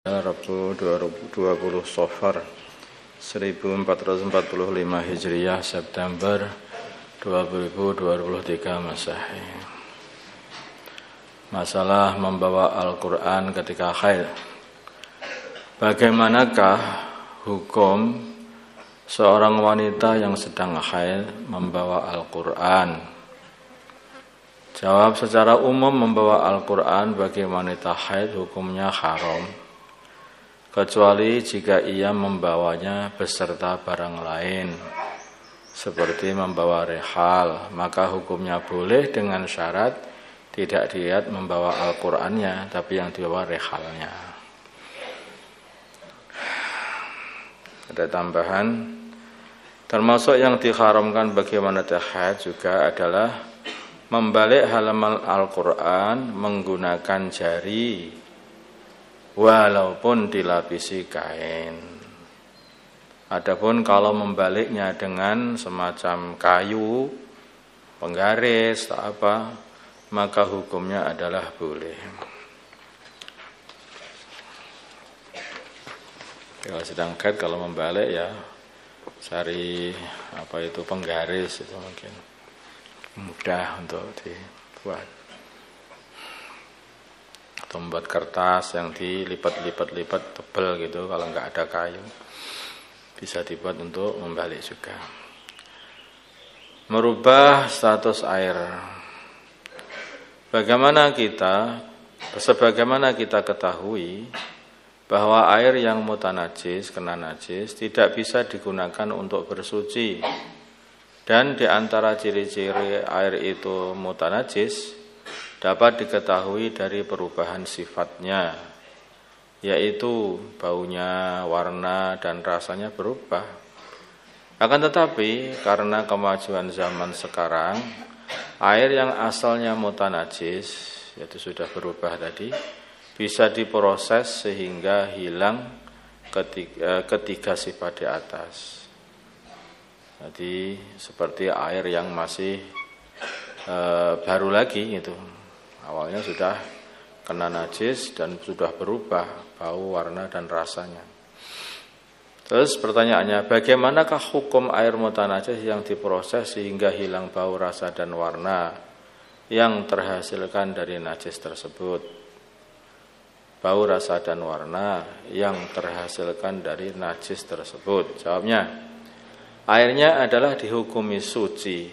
Rabu 2020 Safar 1445 Hijriah September 2023 Masehi. Masalah membawa Al-Quran ketika haid. Bagaimanakah hukum seorang wanita yang sedang haid membawa Al-Quran? Jawab, secara umum membawa Al-Quran bagi wanita haid hukumnya haram, kecuali jika ia membawanya beserta barang lain, seperti membawa rehal, maka hukumnya boleh dengan syarat tidak dilihat membawa Al-Qurannya, tapi yang dibawa rehalnya. Ada tambahan, termasuk yang diharamkan bagi wanita haid juga adalah membalik halaman Al-Quran menggunakan jari walaupun dilapisi kain. Adapun kalau membaliknya dengan semacam kayu, penggaris atau apa, maka hukumnya adalah boleh. Kalau sedang haid, kalau membalik ya cari apa itu penggaris, itu mungkin mudah untuk dibuat, atau membuat kertas yang dilipat-lipat tebal gitu. Kalau nggak ada kayu bisa dibuat untuk membalik juga. Merubah status air. Sebagaimana kita ketahui bahwa air yang mutanajis, kena najis, tidak bisa digunakan untuk bersuci. Dan di antara ciri-ciri air itu mutanajis dapat diketahui dari perubahan sifatnya, yaitu baunya, warna, dan rasanya berubah. Akan tetapi karena kemajuan zaman sekarang, air yang asalnya mutanajis, yaitu sudah berubah tadi, bisa diproses sehingga hilang ketiga sifat di atas. Jadi seperti air yang masih baru lagi itu, awalnya sudah kena najis dan sudah berubah bau, warna, dan rasanya. Terus pertanyaannya, bagaimanakah hukum air mutanajis yang diproses sehingga hilang bau, rasa, dan warna yang terhasilkan dari najis tersebut? Bau, rasa, dan warna yang terhasilkan dari najis tersebut. Jawabnya, airnya adalah dihukumi suci,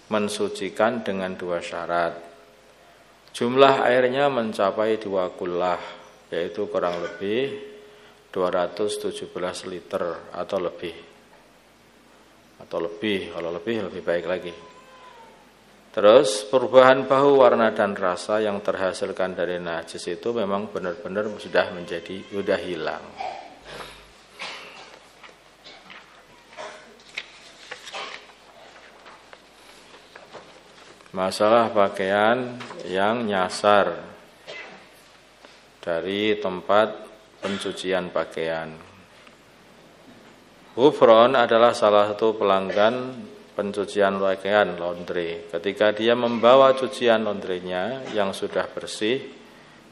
mensucikan dengan dua syarat. Jumlah airnya mencapai 2 kullah, yaitu kurang lebih 217 liter atau lebih. Kalau lebih baik lagi. Terus perubahan bau, warna, dan rasa yang terhasilkan dari najis itu memang benar-benar sudah hilang. Masalah pakaian yang nyasar dari tempat pencucian pakaian. Ghufron adalah salah satu pelanggan pencucian pakaian, laundry. Ketika dia membawa cucian laundrynya yang sudah bersih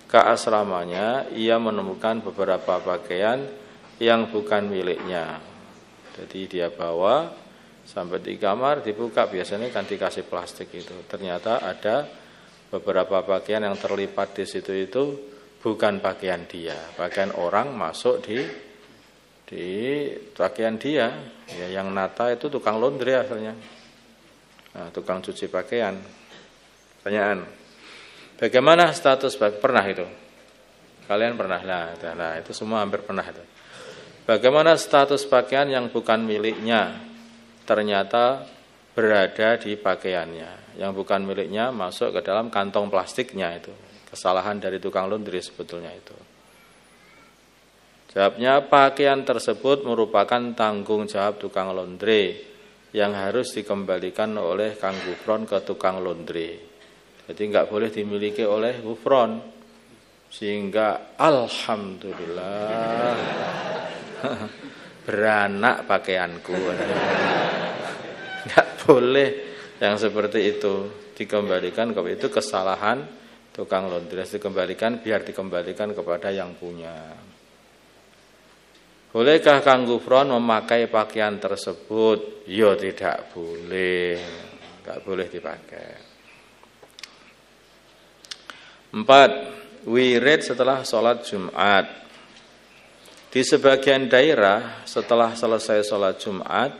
ke asramanya, ia menemukan beberapa pakaian yang bukan miliknya. Jadi dia bawa sampai di kamar, dibuka, biasanya kan dikasih plastik itu. Ternyata ada beberapa pakaian yang terlipat di situ itu bukan pakaian dia, pakaian orang masuk di pakaian dia. Ya, yang nata itu tukang laundry asalnya, tukang cuci pakaian. Pertanyaan, bagaimana status pernah itu? Kalian pernah lah, itu semua hampir pernah itu. Bagaimana status pakaian yang bukan miliknya ternyata berada di pakaiannya, yang bukan miliknya masuk ke dalam kantong plastiknya itu. Kesalahan dari tukang laundry sebetulnya itu. Jawabnya, pakaian tersebut merupakan tanggung jawab tukang laundry yang harus dikembalikan oleh Kang Ghufron ke tukang laundry. Jadi enggak boleh dimiliki oleh Ghufron. Sehingga alhamdulillah beranak pakaianku. Enggak boleh yang seperti itu dikembalikan, kalau itu kesalahan tukang laundry dikembalikan, biar dikembalikan kepada yang punya. Bolehkah Kang Gufron memakai pakaian tersebut? Ya tidak boleh, enggak boleh dipakai. 4. Wirid setelah sholat Jumat. Di sebagian daerah setelah selesai sholat Jumat,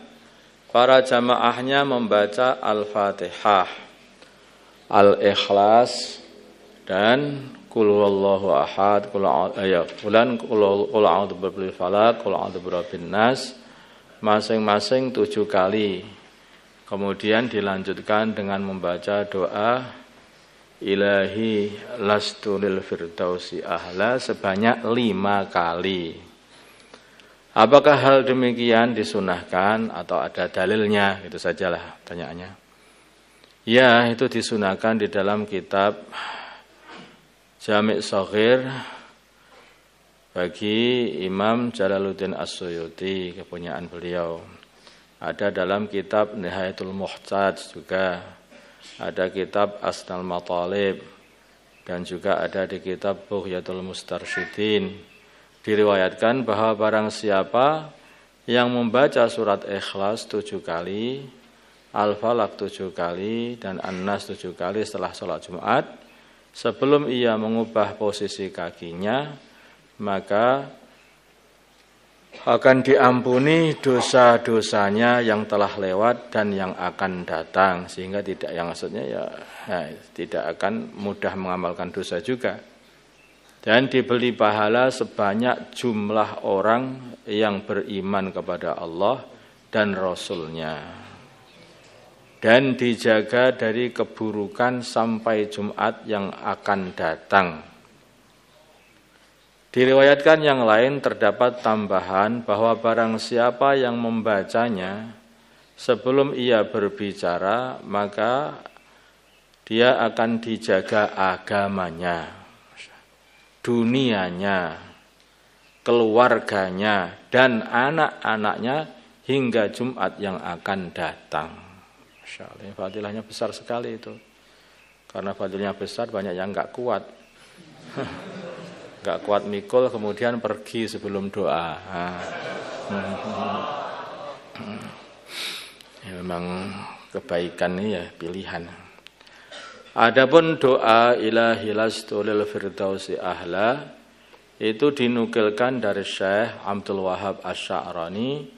para jamaahnya membaca Al-Fatihah, Al-Ikhlas, dan Qul huwallahu ahad, qul a'udzu birabbil falaq, qul a'udzu birabbin nas, masing-masing 7 kali. Kemudian dilanjutkan dengan membaca doa Ilahi lastu lil firdausi ahla sebanyak 5 kali. Apakah hal demikian disunahkan atau ada dalilnya? Itu sajalah tanyaannya. Ya, itu disunahkan di dalam kitab Jami' Shaghir bagi Imam Jalaluddin As-Suyuti, kepunyaan beliau. Ada dalam kitab Nihayatul Muhtaj juga, ada kitab Asnal Matalib, dan juga ada di kitab Bughyatul Mustarsyidin. Diriwayatkan bahwa barang siapa yang membaca surat Ikhlas 7 kali, Al-Falaq 7 kali, dan An-Nas 7 kali setelah sholat Jumat, sebelum ia mengubah posisi kakinya, maka akan diampuni dosa-dosanya yang telah lewat dan yang akan datang, sehingga tidak, yang maksudnya tidak akan mudah mengamalkan dosa juga. Dan diberi pahala sebanyak jumlah orang yang beriman kepada Allah dan Rasul-Nya. Dan dijaga dari keburukan sampai Jumat yang akan datang. Diriwayatkan yang lain terdapat tambahan bahwa barang siapa yang membacanya sebelum ia berbicara, maka dia akan dijaga agamanya, dunianya, keluarganya, dan anak-anaknya hingga Jumat yang akan datang. Masya Allah, fadilahnya besar sekali itu. Karena fadilahnya besar, banyak yang enggak kuat. Enggak kuat mikul, kemudian pergi sebelum doa. Ya, memang kebaikan ini ya pilihan. Adapun doa Ilahi lastu lil firdausi ahla itu dinukilkan dari Syekh Abdul Wahab Asy-Sya'rani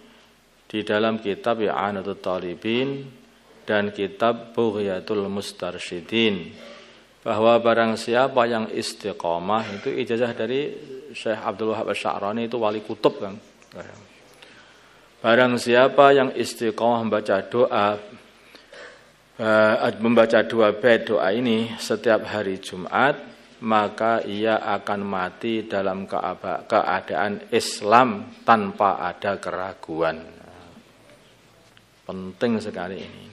di dalam kitab I'anatul Talibin dan kitab Bughyatul Mustarsyidin, bahwa barang siapa yang istiqomah, itu ijazah dari Syekh Abdul Wahab Asy-Sya'rani, itu wali kutub kan. Barang siapa yang istiqomah membaca 2 bait doa ini setiap hari Jumat, maka ia akan mati dalam keadaan Islam tanpa ada keraguan. Penting sekali ini.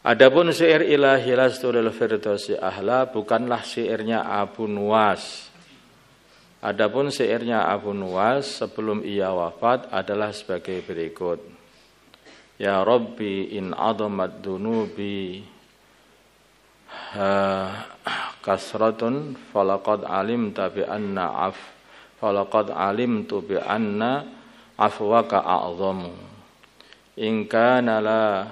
Adapun syair Ilahi lastu lil firdausi ahla bukanlah syairnya Abu Nuwas. Adapun syairnya Abu Nuwas sebelum ia wafat adalah sebagai berikut. Ya Rabbi in adamat dunubi kasratun falaqad alimtu bi anna afwaka a'zamu in kana la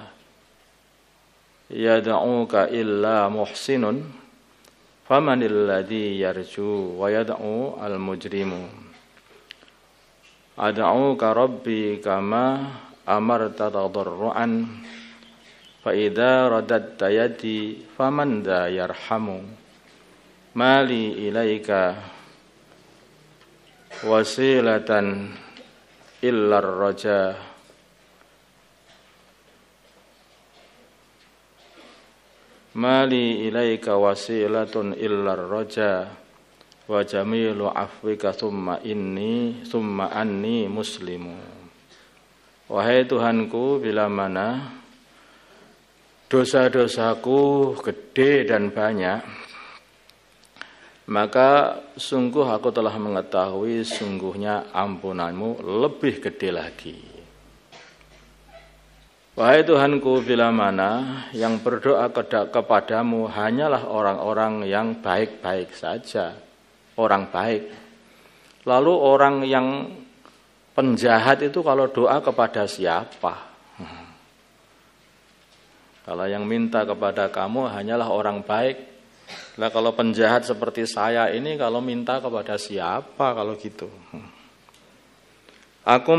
yad'uka illa muhsinun famanil ladzi yarju wa yad'u al mujrimu ad'uka rabbi kama amarta tadarruan fa idza radatta yadi faman dha yarhamu mali ilaika wasilatan illa ar-raja mali ilaika wasilatun illa ar-raja wa jamilu afwika thumma anni muslimu. Wahai Tuhanku, bila mana dosa-dosaku gede dan banyak, maka sungguh aku telah mengetahui sungguhnya ampunanmu lebih gede lagi. Wahai Tuhanku, bila mana yang berdoa kepadamu hanyalah orang-orang yang baik-baik saja, orang baik. Lalu orang yang penjahat itu kalau doa kepada siapa? Kalau yang minta kepada kamu hanyalah orang baik. Nah kalau penjahat seperti saya ini kalau minta kepada siapa kalau gitu? Aku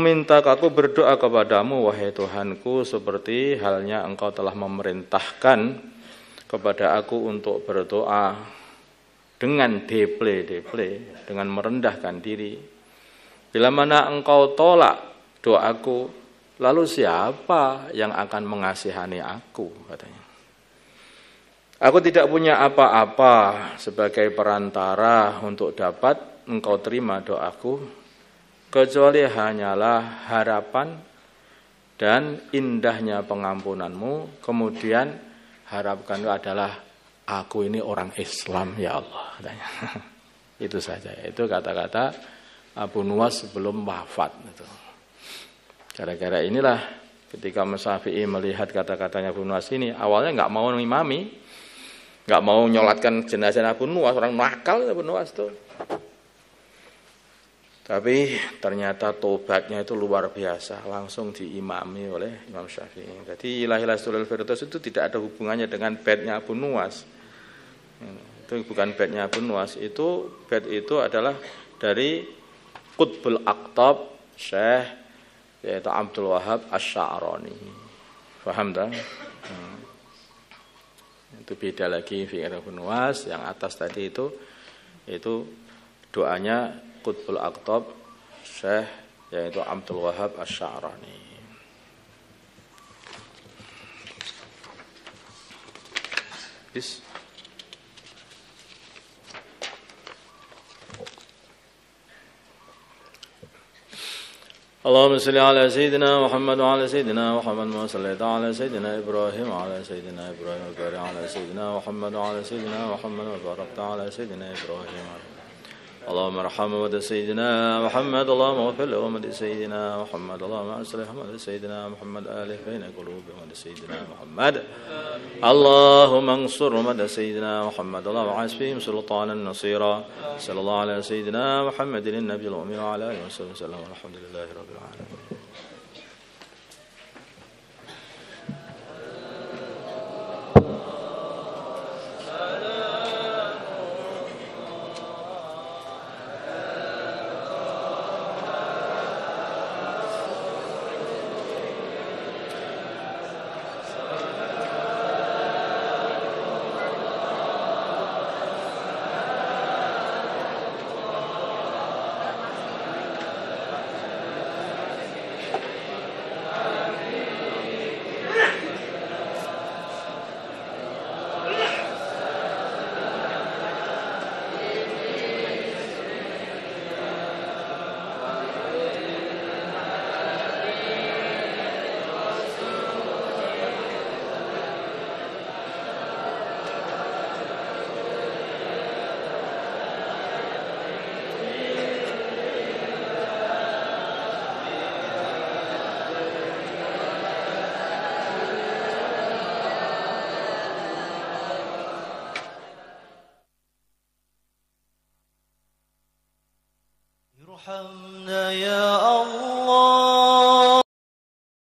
berdoa kepadamu wahai Tuhanku seperti halnya engkau telah memerintahkan kepada aku untuk berdoa dengan deple, dengan merendahkan diri. Bila mana engkau tolak doaku, lalu siapa yang akan mengasihani aku, katanya. Aku tidak punya apa-apa sebagai perantara untuk dapat engkau terima doaku, kecuali hanyalah harapan dan indahnya pengampunanmu. Kemudian harapkan itu adalah aku ini orang Islam ya Allah, katanya. Itu saja. Itu kata-kata Abu Nuwas sebelum wafat. Gara-gara inilah ketika Syafi'i melihat kata-katanya Abu Nuwas ini, awalnya nggak mau ngimami, nggak mau nyolatkan jenazah Abu Nuwas, orang nakal Abu Nuwas tuh. Tapi ternyata tobatnya itu luar biasa, langsung diimami oleh Imam Syafi'i. Jadi Ilahi Lastul Firdaus itu tidak ada hubungannya dengan bednya Abu Nuwas. Itu bukan bednya Abu Nuwas, itu bed itu adalah dari Qutbul Aqtab Syekh yaitu Abdul Wahab Asy-Sya'rani. Paham tak? Itu beda lagi fikir Abu Nuwas. Yang atas tadi itu doanya Qutbul Aqtab Syekh yaitu Abdul Wahab Asy-Sya'rani. Bis. Allahumma salli ala sayyidina Muhammad wa ala sayyidina Muhammad wa salli ala sayyidina Ibrahim wa ala sayyidina Ibrahim wa barik ala sayyidina Muhammad wa ala sayyidina Muhammad wa barik ala sayyidina Ibrahim. اللهم ارحم ولد سيدنا محمد اللهم اغفر لولد سيدنا محمد اللهم اصلح ولد سيدنا محمد الف بين قلوبهم ولد سيدنا محمد اللهم انصر ولد سيدنا محمد اللهم اعز فيهم سلطانا نصيرا صلى الله على سيدنا محمد النبي الامي وعلى اله وصحبه وسلم والحمد لله رب العالمين. ارحمنا يا